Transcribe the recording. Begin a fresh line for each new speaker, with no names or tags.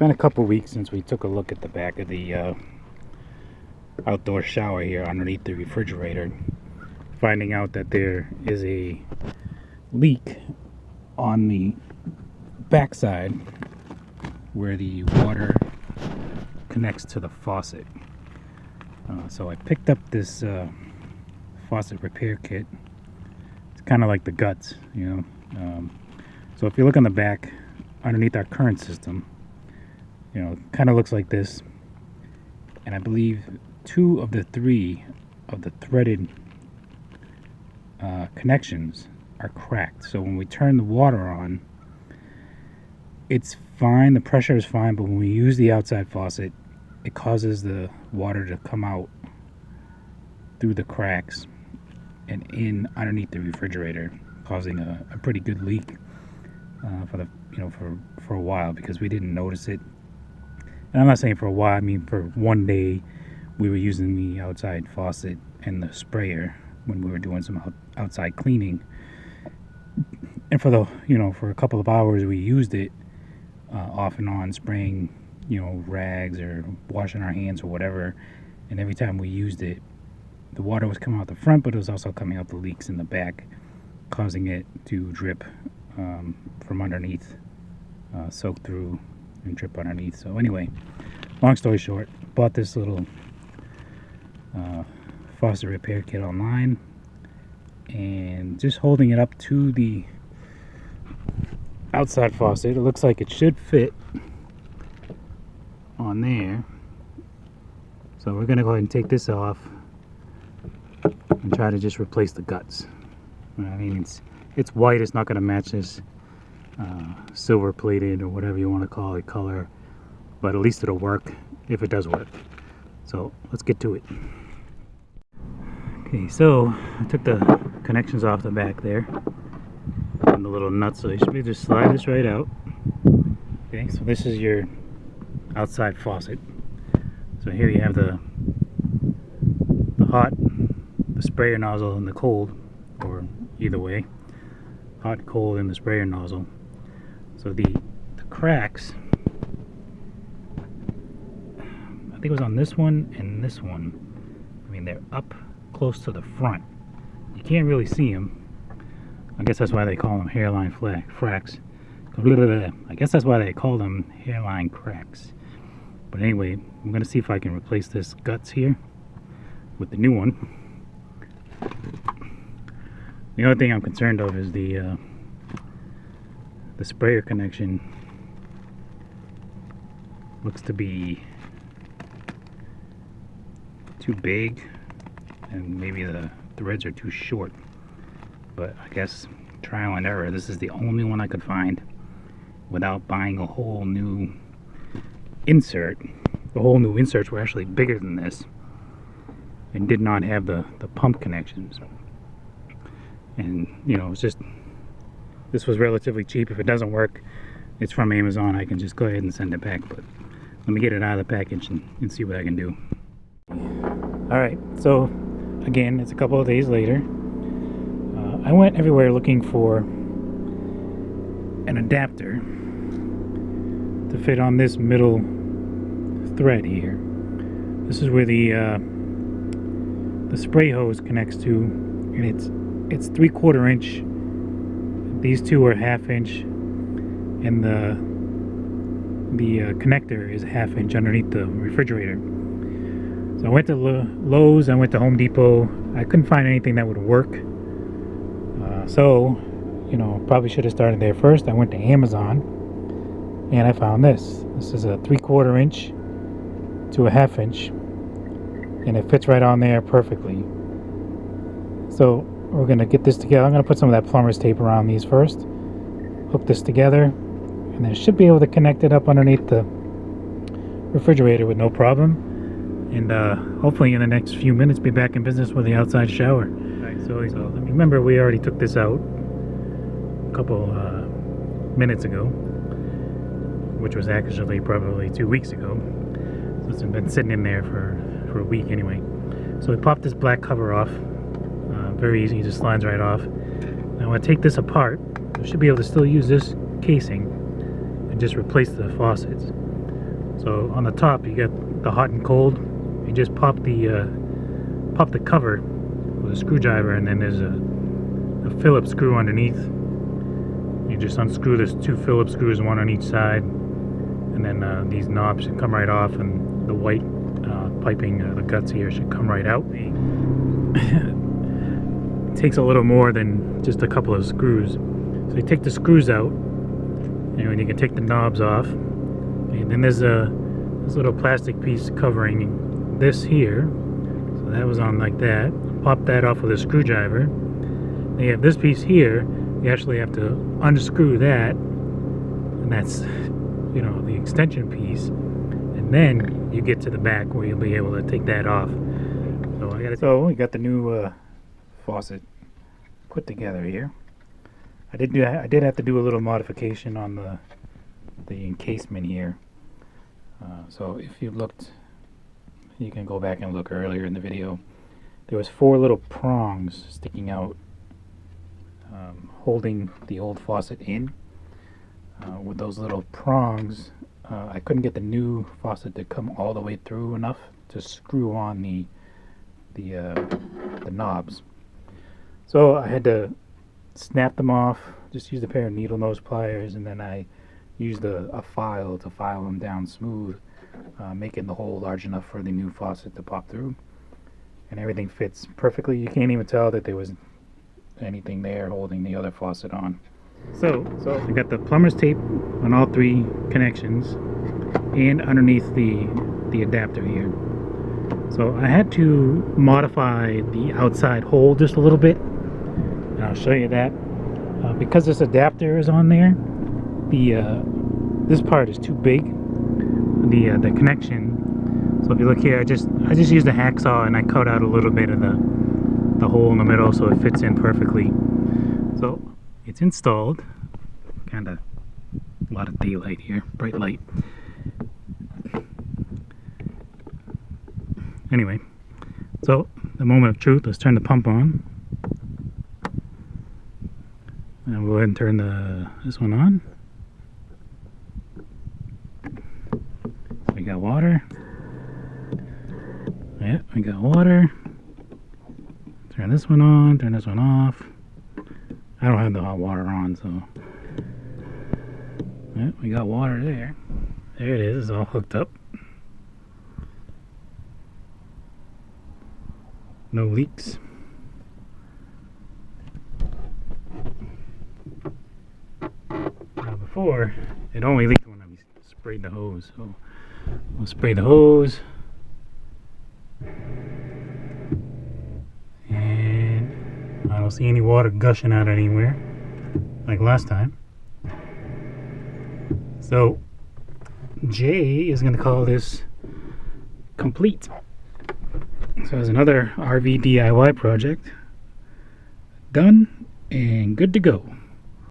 been a couple weeks since we took a look at the back of the outdoor shower here underneath the refrigerator, finding out that there is a leak on the backside where the water connects to the faucet. So I picked up this faucet repair kit. It's kind of like the guts, you know. So if you look on the back underneath our current system, you know, it kind of looks like this, and I believe 2 of the 3 of the threaded connections are cracked. So when we turn the water on, it's fine, the pressure is fine, but when we use the outside faucet, it causes the water to come out through the cracks and in underneath the refrigerator, causing a pretty good leak for a while, because we didn't notice it. And I'm not saying for a while, I mean for one day we were using the outside faucet and the sprayer when we were doing some outside cleaning, and for a couple of hours we used it off and on, spraying rags or washing our hands or whatever, and every time we used it, the water was coming out the front, but it was also coming out the leaks in the back, causing it to drip from underneath, soak through and drip underneath. So anyway, long story short, bought this little faucet repair kit online, and just holding it up to the outside faucet, it looks like it should fit on there. So we're gonna go ahead and take this off and try to just replace the guts. I mean, it's white, it's not gonna match this silver plated or whatever you want to call it color, but at least it'll work if it does work. So let's get to it. Okay, so I took the connections off the back there and the little nuts, so you should be just slide this right out. Okay, so this is your outside faucet. So here you have the hot, the sprayer nozzle, and the cold, or either way, hot, cold, and the sprayer nozzle. So the cracks, I think it was on this one and this one. I mean, they're up close to the front. You can't really see them. I guess that's why they call them hairline cracks. I guess that's why they call them hairline cracks. But anyway, I'm going to see if I can replace this guts here with the new one. The only thing I'm concerned of is the sprayer connection looks to be too big, and maybe the threads are too short. But I guess trial and error, this is the only one I could find without buying a whole new insert. The whole new inserts were actually bigger than this and did not have the pump connections. And it's just, this was relatively cheap. If it doesn't work, it's from Amazon, I can just go ahead and send it back. But let me get it out of the package and see what I can do. Alright, so again, it's a couple of days later. I went everywhere looking for an adapter to fit on this middle thread here. This is where the spray hose connects to, and it's 3/4 inch. These two are 1/2 inch, and the connector is 1/2 inch underneath the refrigerator. So I went to Lowe's, I went to Home Depot. I couldn't find anything that would work. So probably should have started there first. I went to Amazon and I found this. This is a 3/4 inch to a 1/2 inch, and it fits right on there perfectly. So we're gonna get this together. I'm gonna put some of that plumber's tape around these first, hook this together, and then should be able to connect it up underneath the refrigerator with no problem. And hopefully in the next few minutes be back in business with the outside shower. Right, so remember, we already took this out a couple minutes ago, which was actually probably 2 weeks ago. So it's been sitting in there for a week anyway. So we popped this black cover off. Very easy, just slides right off. Now I want to take this apart. I should be able to still use this casing and just replace the faucets. So on the top you get the hot and cold. You just pop the cover with a screwdriver, and then there's a Phillips screw underneath. You just unscrew this 2 Phillips screws, one on each side, and then these knobs should come right off, and the white piping, the guts here, should come right out. It takes a little more than just a couple of screws. So you take the screws out, and you can take the knobs off, and then there's this little plastic piece covering this here. So that was on like that. Pop that off with a screwdriver. Then you have this piece here. You actually have to unscrew that, and that's, you know, the extension piece, and then you get to the back where you'll be able to take that off. So we got the new faucet put together here. I did have to do a little modification on the encasement here. So if you looked, you can go back and look earlier in the video. There was 4 little prongs sticking out, holding the old faucet in. With those little prongs, I couldn't get the new faucet to come all the way through enough to screw on the knobs. So I had to snap them off, just use a pair of needle nose pliers, and then I used a file to file them down smooth, making the hole large enough for the new faucet to pop through. And everything fits perfectly. You can't even tell that there was anything there holding the other faucet on. So we got the plumber's tape on all 3 connections and underneath the adapter here. So I had to modify the outside hole just a little bit, and I'll show you that. Because this adapter is on there, this part is too big, the connection. So if you look here, I just used a hacksaw and I cut out a little bit of the hole in the middle so it fits in perfectly. So it's installed. Kind of a lot of daylight here, bright light. Anyway, so the moment of truth, let's turn the pump on. And we'll go ahead and turn this one on. We got water. Yeah, we got water. Turn this one on, turn this one off. I don't have the hot water on, so. Yeah, we got water there. There it is, it's all hooked up. No leaks. Now before, it only leaked when I sprayed the hose. So we'll spray the hose. And I don't see any water gushing out anywhere like last time. So Jay is going to call this complete. So there's another RV DIY project done and good to go.